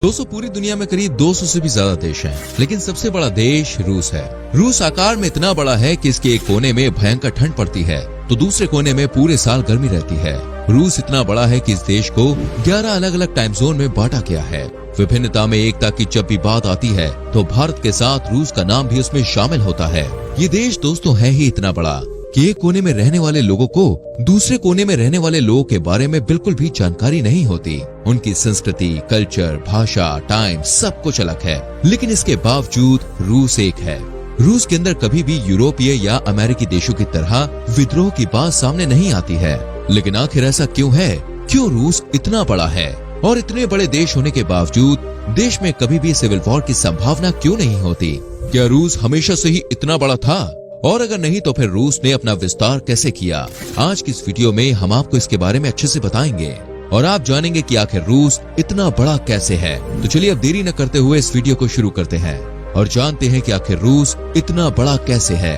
दोस्तों पूरी दुनिया में करीब 200 से भी ज्यादा देश हैं, लेकिन सबसे बड़ा देश रूस है। रूस आकार में इतना बड़ा है कि इसके एक कोने में भयंकर ठंड पड़ती है तो दूसरे कोने में पूरे साल गर्मी रहती है। रूस इतना बड़ा है कि इस देश को 11 अलग अलग टाइम जोन में बांटा गया है। विभिन्नता में एकता की जब भी बात आती है तो भारत के साथ रूस का नाम भी उसमें शामिल होता है। ये देश दोस्तों है ही इतना बड़ा कि एक कोने में रहने वाले लोगों को दूसरे कोने में रहने वाले लोगों के बारे में बिल्कुल भी जानकारी नहीं होती। उनकी संस्कृति, कल्चर, भाषा, टाइम सब कुछ अलग है, लेकिन इसके बावजूद रूस एक है। रूस के अंदर कभी भी यूरोपीय या अमेरिकी देशों की तरह विद्रोह की बात सामने नहीं आती है। लेकिन आखिर ऐसा क्यों है? क्यों रूस इतना बड़ा है और इतने बड़े देश होने के बावजूद देश में कभी भी सिविल वॉर की संभावना क्यों नहीं होती? क्या रूस हमेशा से ही इतना बड़ा था? और अगर नहीं तो फिर रूस ने अपना विस्तार कैसे किया? आज की इस वीडियो में हम आपको इसके बारे में अच्छे से बताएंगे और आप जानेंगे कि आखिर रूस इतना बड़ा कैसे है। तो चलिए अब देरी न करते हुए इस वीडियो को शुरू करते हैं और जानते हैं कि आखिर रूस इतना बड़ा कैसे है।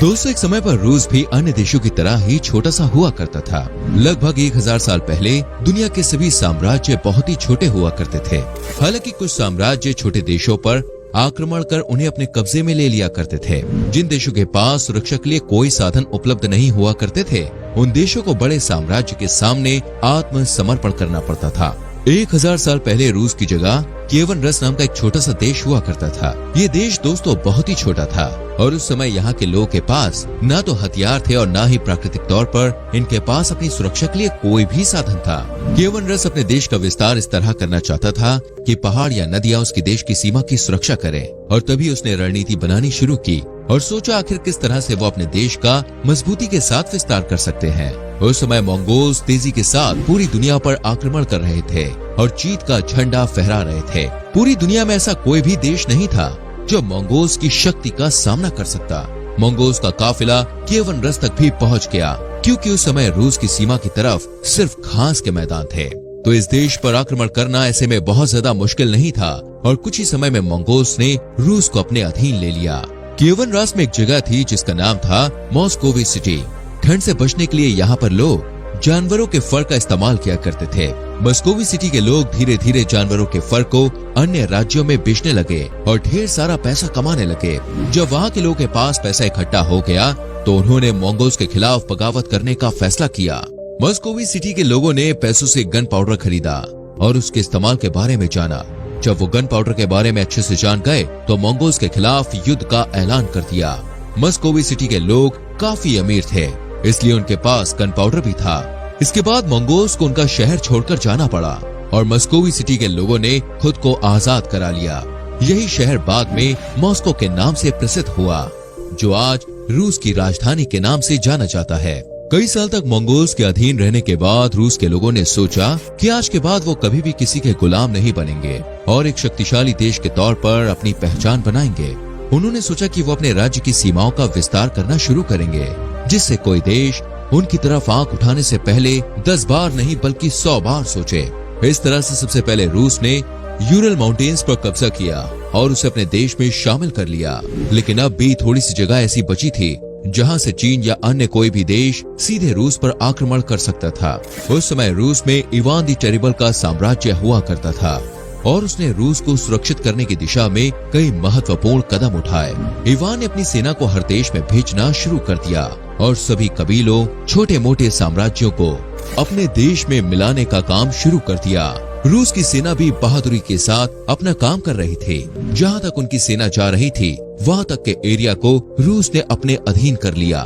दोस्तों एक समय पर रूस भी अन्य देशों की तरह ही छोटा सा हुआ करता था। लगभग 1000 साल पहले दुनिया के सभी साम्राज्य बहुत ही छोटे हुआ करते थे। हालांकि कुछ साम्राज्य छोटे देशों पर आक्रमण कर उन्हें अपने कब्जे में ले लिया करते थे। जिन देशों के पास सुरक्षा के लिए कोई साधन उपलब्ध नहीं हुआ करते थे, उन देशों को बड़े साम्राज्य के सामने आत्मसमर्पण करना पड़ता था। 1000 साल पहले रूस की जगह केवन रस नाम का एक छोटा सा देश हुआ करता था। ये देश दोस्तों बहुत ही छोटा था और उस समय यहाँ के लोगों के पास न तो हथियार थे और न ही प्राकृतिक तौर पर इनके पास अपनी सुरक्षा के लिए कोई भी साधन था। केवन रस अपने देश का विस्तार इस तरह करना चाहता था कि पहाड़ या नदियां उसके देश की सीमा की सुरक्षा करें, और तभी उसने रणनीति बनानी शुरू की और सोचा आखिर किस तरह से वो अपने देश का मजबूती के साथ विस्तार कर सकते हैं। उस समय मंगोल्स तेजी के साथ पूरी दुनिया पर आक्रमण कर रहे थे और जीत का झंडा फहरा रहे थे। पूरी दुनिया में ऐसा कोई भी देश नहीं था जो मंगोल्स की शक्ति का सामना कर सकता। मंगोल्स का काफिला केवन रस तक भी पहुंच गया, क्योंकि उस समय रूस की सीमा की तरफ सिर्फ घास के मैदान थे। तो इस देश पर आक्रमण करना ऐसे में बहुत ज्यादा मुश्किल नहीं था और कुछ ही समय में मंगोल्स ने रूस को अपने अधीन ले लिया। केवन रस में एक जगह थी जिसका नाम था मॉस्कोवी सिटी। ठंड से बचने के लिए यहाँ पर लोग जानवरों के फर का इस्तेमाल किया करते थे। मॉस्कोवी सिटी के लोग धीरे धीरे जानवरों के फर को अन्य राज्यों में बेचने लगे और ढेर सारा पैसा कमाने लगे। जब वहाँ के लोगों के पास पैसा इकट्ठा हो गया तो उन्होंने मंगोल्स के खिलाफ बगावत करने का फैसला किया। मॉस्कोवी सिटी के लोगों ने पैसों से गन पाउडर खरीदा और उसके इस्तेमाल के बारे में जाना। जब वो गन पाउडर के बारे में अच्छे से जान गए तो मंगोल्स के खिलाफ युद्ध का ऐलान कर दिया। मॉस्कोवी सिटी के लोग काफी अमीर थे, इसलिए उनके पास गन पाउडर भी था। इसके बाद मंगोल्स को उनका शहर छोड़कर जाना पड़ा और मॉस्कोवी सिटी के लोगों ने खुद को आजाद करा लिया। यही शहर बाद में मॉस्को के नाम से प्रसिद्ध हुआ, जो आज रूस की राजधानी के नाम से जाना जाता है। कई साल तक मंगोल्स के अधीन रहने के बाद रूस के लोगों ने सोचा कि आज के बाद वो कभी भी किसी के गुलाम नहीं बनेंगे और एक शक्तिशाली देश के तौर पर अपनी पहचान बनाएंगे। उन्होंने सोचा कि वो अपने राज्य की सीमाओं का विस्तार करना शुरू करेंगे, जिससे कोई देश उनकी तरफ आंख उठाने से पहले 10 बार नहीं बल्कि 100 बार सोचे। इस तरह से सबसे पहले रूस ने यूरल माउंटेन्स पर कब्जा किया और उसे अपने देश में शामिल कर लिया। लेकिन अब भी थोड़ी सी जगह ऐसी बची थी जहां से चीन या अन्य कोई भी देश सीधे रूस पर आक्रमण कर सकता था। उस समय रूस में इवान द टेरिबल का साम्राज्य हुआ करता था और उसने रूस को सुरक्षित करने की दिशा में कई महत्वपूर्ण कदम उठाए। इवान ने अपनी सेना को हर देश में भेजना शुरू कर दिया और सभी कबीलों, छोटे मोटे साम्राज्यों को अपने देश में मिलाने का काम शुरू कर दिया। रूस की सेना भी बहादुरी के साथ अपना काम कर रही थी। जहाँ तक उनकी सेना जा रही थी वहाँ तक के एरिया को रूस ने अपने अधीन कर लिया।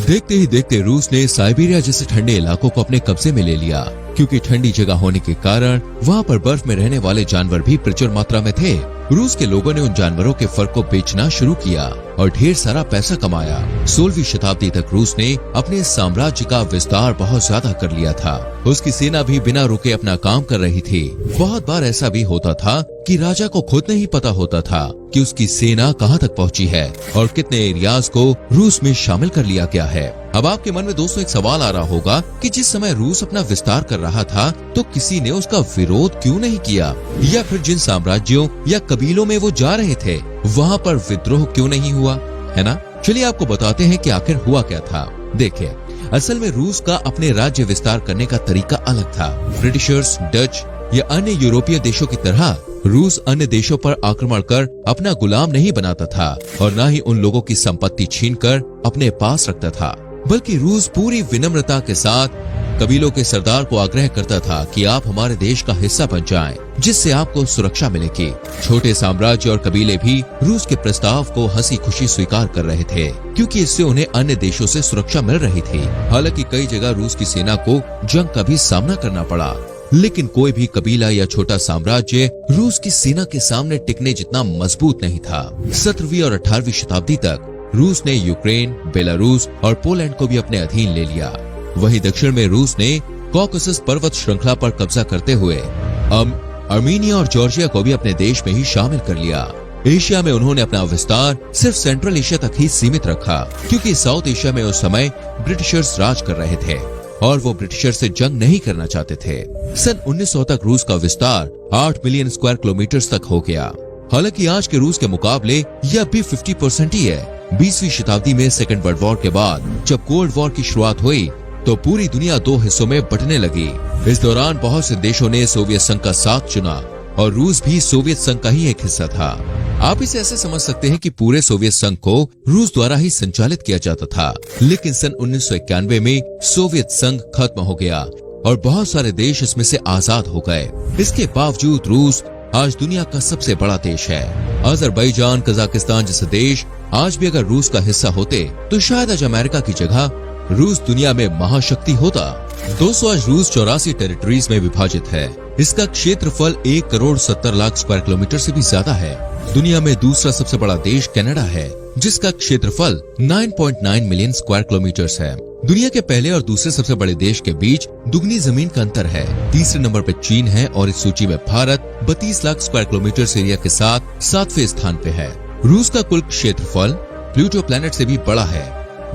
देखते ही देखते रूस ने साइबेरिया जैसे ठंडे इलाकों को अपने कब्जे में ले लिया, क्योंकि ठंडी जगह होने के कारण वहाँ पर बर्फ में रहने वाले जानवर भी प्रचुर मात्रा में थे। रूस के लोगों ने उन जानवरों के फर को बेचना शुरू किया और ढेर सारा पैसा कमाया। 16वीं शताब्दी तक रूस ने अपने साम्राज्य का विस्तार बहुत ज्यादा कर लिया था। उसकी सेना भी बिना रुके अपना काम कर रही थी। बहुत बार ऐसा भी होता था कि राजा को खुद नहीं पता होता था कि उसकी सेना कहां तक पहुंची है और कितने एरियाज को रूस में शामिल कर लिया गया है। अब आपके मन में दोस्तों एक सवाल आ रहा होगा कि जिस समय रूस अपना विस्तार कर रहा था तो किसी ने उसका विरोध क्यों नहीं किया, या फिर जिन साम्राज्यों या कबीलों में वो जा रहे थे वहाँ पर विद्रोह क्यों नहीं हुआ, है ना? चलिए आपको बताते हैं कि आखिर हुआ क्या था। देखिए, असल में रूस का अपने राज्य विस्तार करने का तरीका अलग था। ब्रिटिशर्स, डच या अन्य यूरोपीय देशों की तरह रूस अन्य देशों पर आक्रमण कर अपना गुलाम नहीं बनाता था और न ही उन लोगों की संपत्ति छीनकर अपने पास रखता था, बल्कि रूस पूरी विनम्रता के साथ कबीलों के सरदार को आग्रह करता था कि आप हमारे देश का हिस्सा बन जाएं, जिससे आपको सुरक्षा मिलेगी। छोटे साम्राज्य और कबीले भी रूस के प्रस्ताव को हंसी खुशी स्वीकार कर रहे थे, क्योंकि इससे उन्हें अन्य देशों से सुरक्षा मिल रही थी। हालांकि कई जगह रूस की सेना को जंग का भी सामना करना पड़ा, लेकिन कोई भी कबीला या छोटा साम्राज्य रूस की सेना के सामने टिकने जितना मजबूत नहीं था। 17वीं और 18वीं शताब्दी तक रूस ने यूक्रेन, बेलारूस और पोलैंड को भी अपने अधीन ले लिया। वहीं दक्षिण में रूस ने कॉकेसस पर्वत श्रृंखला पर कब्जा करते हुए आर्मीनिया और जॉर्जिया को भी अपने देश में ही शामिल कर लिया। एशिया में उन्होंने अपना विस्तार सिर्फ सेंट्रल एशिया तक ही सीमित रखा, क्योंकि साउथ एशिया में उस समय ब्रिटिशर्स राज कर रहे थे और वो ब्रिटिशर से जंग नहीं करना चाहते थे। सन 1900 तक रूस का विस्तार 8 मिलियन स्क्वायर किलोमीटर तक हो गया। हालांकि आज के रूस के मुकाबले यह भी 50% ही है। 20वीं शताब्दी में सेकेंड वर्ल्ड वॉर के बाद जब कोल्ड वॉर की शुरुआत हुई तो पूरी दुनिया दो हिस्सों में बंटने लगी। इस दौरान बहुत से देशों ने सोवियत संघ का साथ चुना और रूस भी सोवियत संघ का ही एक हिस्सा था। आप इसे ऐसे समझ सकते हैं कि पूरे सोवियत संघ को रूस द्वारा ही संचालित किया जाता था, लेकिन सन 1991 में सोवियत संघ खत्म हो गया और बहुत सारे देश इसमें से आजाद हो गए। इसके बावजूद रूस आज दुनिया का सबसे बड़ा देश है। अजरबैजान, कजाकिस्तान जैसे देश आज भी अगर रूस का हिस्सा होते तो शायद आज अमेरिका की जगह रूस दुनिया में महाशक्ति होता। दोस्तों, आज रूस 84 टेरिटरीज में विभाजित है। इसका क्षेत्रफल 1,70,00,000 स्क्वायर किलोमीटर से भी ज्यादा है। दुनिया में दूसरा सबसे बड़ा देश कनाडा है, जिसका क्षेत्रफल 9.9 मिलियन स्क्वायर किलोमीटर है। दुनिया के पहले और दूसरे सबसे बड़े देश के बीच दुगनी जमीन का अंतर है। तीसरे नंबर पर चीन है और इस सूची में Bharat 32 lakh square kilometre area के साथ 7वें स्थान पे है। रूस का कुल क्षेत्रफल प्लूटो प्लैनेट से भी बड़ा है।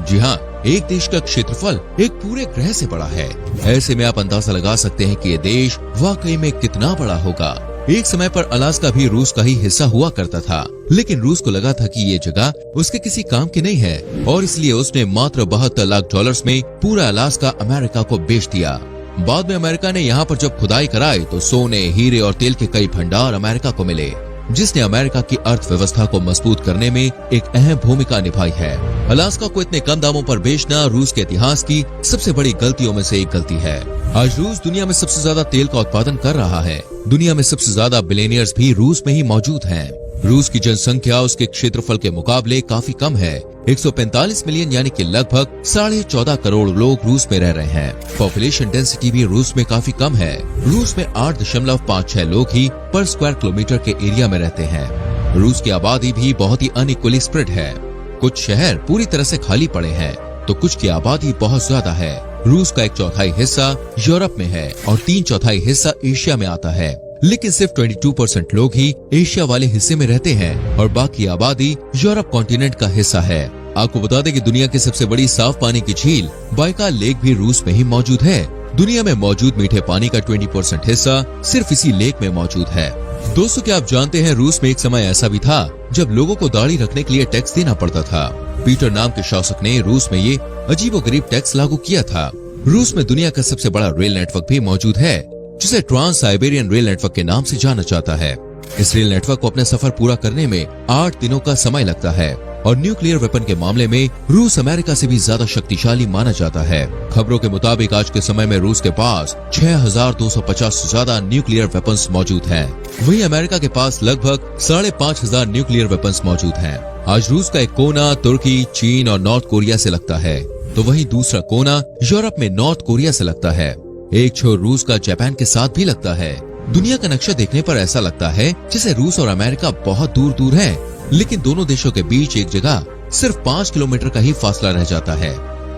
जी हाँ, एक देश का क्षेत्रफल एक पूरे ग्रह से बड़ा है। ऐसे में आप अंदाजा लगा सकते हैं कि ये देश वाकई में कितना बड़ा होगा। एक समय पर अलास्का भी रूस का ही हिस्सा हुआ करता था, लेकिन रूस को लगा था कि ये जगह उसके किसी काम की नहीं है और इसलिए उसने मात्र $72 लाख में पूरा अलास्का अमेरिका को बेच दिया। बाद में अमेरिका ने यहाँ पर जब खुदाई कराई तो सोने, हीरे और तेल के कई भंडार अमेरिका को मिले, जिसने अमेरिका की अर्थव्यवस्था को मजबूत करने में एक अहम भूमिका निभाई है। अलास्का को इतने कम दामों पर बेचना रूस के इतिहास की सबसे बड़ी गलतियों में से एक गलती है। आज रूस दुनिया में सबसे ज्यादा तेल का उत्पादन कर रहा है। दुनिया में सबसे ज्यादा बिलियनियर्स भी रूस में ही मौजूद हैं। रूस की जनसंख्या उसके क्षेत्रफल के मुकाबले काफी कम है। 145 मिलियन यानी कि लगभग 14.5 करोड़ लोग रूस में रह रहे हैं। पॉपुलेशन डेंसिटी भी रूस में काफी कम है। रूस में 8.56 लोग ही पर स्क्वायर किलोमीटर के एरिया में रहते हैं। रूस की आबादी भी बहुत ही अनइक्वली स्प्रेड है। कुछ शहर पूरी तरह से खाली पड़े हैं तो कुछ की आबादी बहुत ज्यादा है। रूस का 1/4 हिस्सा यूरोप में है और 3/4 हिस्सा एशिया में आता है, लेकिन सिर्फ 22% लोग ही एशिया वाले हिस्से में रहते हैं और बाकी आबादी यूरोप कॉन्टिनेंट का हिस्सा है। आपको बता दें कि दुनिया की सबसे बड़ी साफ पानी की झील बाइकाल लेक भी रूस में ही मौजूद है। दुनिया में मौजूद मीठे पानी का 20% हिस्सा सिर्फ इसी लेक में मौजूद है। दोस्तों, क्या आप जानते हैं रूस में एक समय ऐसा भी था जब लोगों को दाढ़ी रखने के लिए टैक्स देना पड़ता था। पीटर नाम के शासक ने रूस में ये अजीबोगरीब टैक्स लागू किया था। रूस में दुनिया का सबसे बड़ा रेल नेटवर्क भी मौजूद है, जिसे ट्रांस साइबेरियन रेल नेटवर्क के नाम से जाना जाता है। इस रेल नेटवर्क को अपना सफर पूरा करने में 8 दिनों का समय लगता है और न्यूक्लियर वेपन के मामले में रूस अमेरिका से भी ज्यादा शक्तिशाली माना जाता है। खबरों के मुताबिक आज के समय में रूस के पास 6250 से ज्यादा न्यूक्लियर वेपन्स मौजूद हैं। वहीं अमेरिका के पास लगभग 5500 न्यूक्लियर वेपन्स मौजूद हैं। आज रूस का एक कोना तुर्की, चीन और नॉर्थ कोरिया से लगता है, तो वहीं दूसरा कोना यूरोप में नॉर्थ कोरिया से लगता है। एक छोर रूस का जापान के साथ भी लगता है। दुनिया का नक्शा देखने पर ऐसा लगता है जैसे रूस और अमेरिका बहुत दूर दूर हैं, लेकिन दोनों देशों के बीच एक जगह सिर्फ 5 किलोमीटर का ही फासला रह जाता है।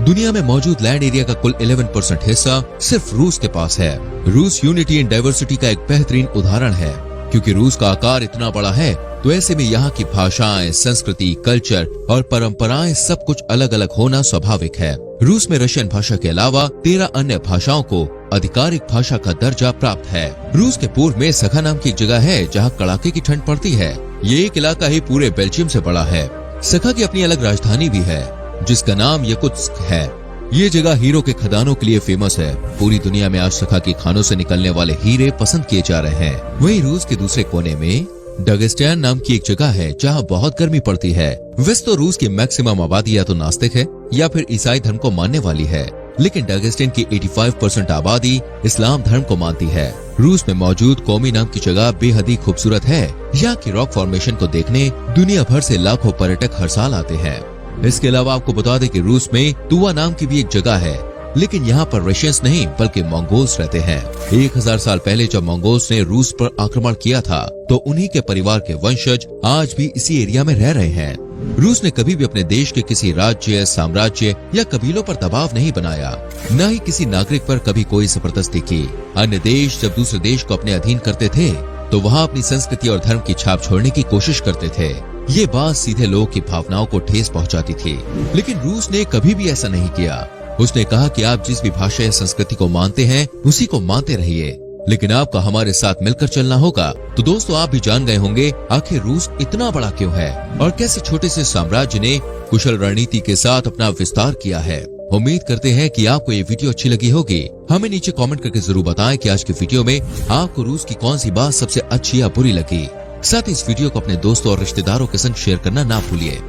दुनिया में मौजूद लैंड एरिया का कुल 11% हिस्सा सिर्फ रूस के पास है। रूस यूनिटी इन डाइवर्सिटी का एक बेहतरीन उदाहरण है, क्योंकि रूस का आकार इतना बड़ा है तो ऐसे में यहाँ की भाषाएं, संस्कृति, कल्चर और परंपराएं सब कुछ अलग अलग होना स्वाभाविक है। रूस में रशियन भाषा के अलावा 13 अन्य भाषाओं को आधिकारिक भाषा का दर्जा प्राप्त है। रूस के पूर्व में सखा नाम की जगह है जहाँ कड़ाके की ठंड पड़ती है। ये एक इलाका ही पूरे बेल्जियम से बड़ा है। सखा की अपनी अलग राजधानी भी है जिसका नाम यकुत्स्क है। ये जगह हीरो के खदानों के लिए फेमस है। पूरी दुनिया में आज तक के खानों से निकलने वाले हीरे पसंद किए जा रहे हैं। वहीं रूस के दूसरे कोने में डगेस्तान नाम की एक जगह है जहाँ बहुत गर्मी पड़ती है। वैसे तो रूस की मैक्सिमम आबादी या तो नास्तिक है या फिर ईसाई धर्म को मानने वाली है, लेकिन डगेस्तान की 85% आबादी इस्लाम धर्म को मानती है। रूस में मौजूद कोमी नाम की जगह बेहद ही खूबसूरत है। यहाँ की रॉक फॉर्मेशन को देखने दुनिया भर से लाखों पर्यटक हर साल आते हैं। इसके अलावा आपको बता दें कि रूस में तुवा नाम की भी एक जगह है, लेकिन यहाँ पर रशियंस नहीं बल्कि मंगोल्स रहते हैं। 1000 साल पहले जब मंगोल्स ने रूस पर आक्रमण किया था तो उन्हीं के परिवार के वंशज आज भी इसी एरिया में रह रहे हैं। रूस ने कभी भी अपने देश के किसी राज्य, साम्राज्य या कबीलों पर दबाव नहीं बनाया, न ही किसी नागरिक पर कभी कोई जबरदस्ती की। अन्य देश जब दूसरे देश को अपने अधीन करते थे तो वहाँ अपनी संस्कृति और धर्म की छाप छोड़ने की कोशिश करते थे। ये बात सीधे लोगों की भावनाओं को ठेस पहुँचाती थी, लेकिन रूस ने कभी भी ऐसा नहीं किया। उसने कहा कि आप जिस भी भाषा या संस्कृति को मानते हैं उसी को मानते रहिए, लेकिन आपको हमारे साथ मिलकर चलना होगा। तो दोस्तों, आप भी जान गए होंगे आखिर रूस इतना बड़ा क्यों है और कैसे छोटे से साम्राज्य ने कुशल रणनीति के साथ अपना विस्तार किया है। उम्मीद करते हैं कि आपको ये वीडियो अच्छी लगी होगी। हमें नीचे कमेंट करके जरूर बताएं कि आज की वीडियो में आपको रूस की कौन सी बात सबसे अच्छी या बुरी लगी। साथ ही इस वीडियो को अपने दोस्तों और रिश्तेदारों के संग शेयर करना ना भूलिए।